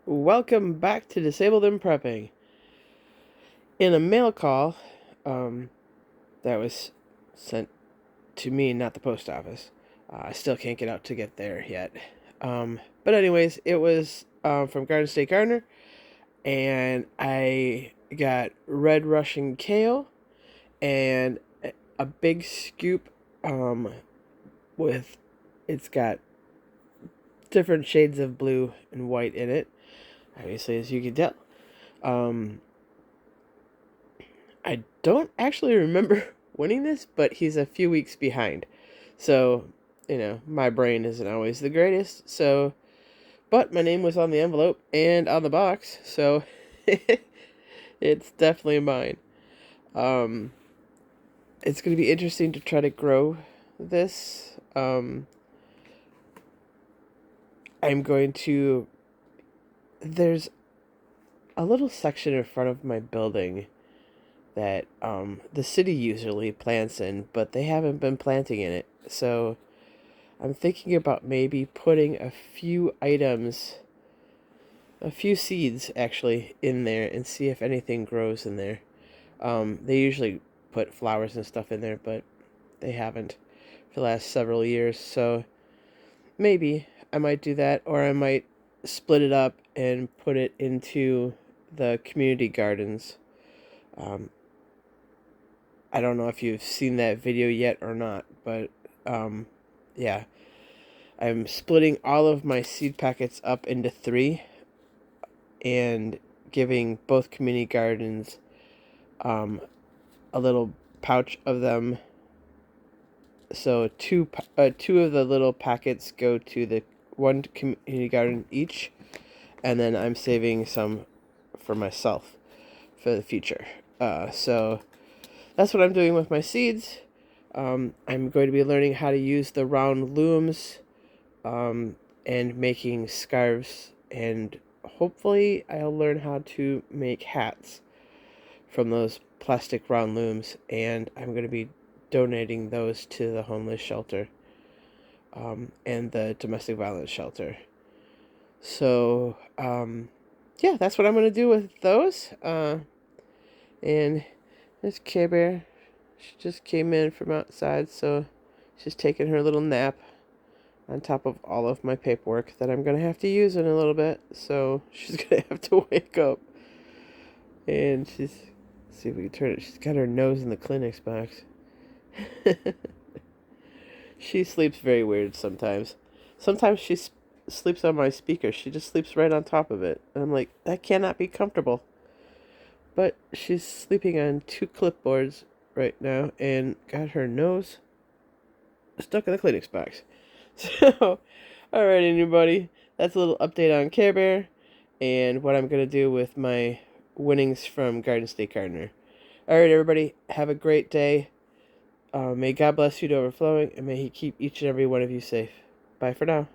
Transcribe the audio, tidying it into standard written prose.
Welcome back to Disabled and Prepping. In a mail call that was sent to me, not the post office. I still can't get out to get there yet. But anyways, it was from Garden State Gardener, and I got red Russian kale and a big scoop with, it's got different shades of blue and white in it, obviously, as you can tell. I don't actually remember winning this, but he's a few weeks behind. So, my brain isn't always the greatest. So, but my name was on the envelope and on the box, so it's definitely mine. It's going to be interesting to try to grow this. I'm going to. There's a little section in front of my building that the city usually plants in, but they haven't been planting in it. So I'm thinking about maybe putting a few seeds actually in there and see if anything grows in there. They usually put flowers and stuff in there, but they haven't for the last several years. So maybe I might do that, or I might split it up and put it into the community gardens. I don't know if you've seen that video yet or not, but yeah. I'm splitting all of my seed packets up into 3 and giving both community gardens a little pouch of them. So two of the little packets go to the one community garden each, and then I'm saving some for myself for the future. So that's what I'm doing with my seeds. I'm going to be learning how to use the round looms and making scarves, and hopefully I'll learn how to make hats from those plastic round looms, and I'm going to be donating those to the homeless shelter and the domestic violence shelter. So, yeah, that's what I'm going to do with those. And this Care Bear, she just came in from outside, so she's taking her little nap on top of all of my paperwork that I'm going to have to use in a little bit. So she's going to have to wake up. And let's see if we can turn it. She's got her nose in the Kleenex box. She sleeps very weird sometimes. Sometimes she sleeps on my speaker. She just sleeps right on top of it. And I'm like, that cannot be comfortable. But she's sleeping on 2 clipboards right now and got her nose stuck in the Kleenex box. So, alright, anybody. That's a little update on Care Bear and what I'm going to do with my winnings from Garden State Gardener. Alright, everybody. Have a great day. May God bless you to overflowing, and may He keep each and every one of you safe. Bye for now.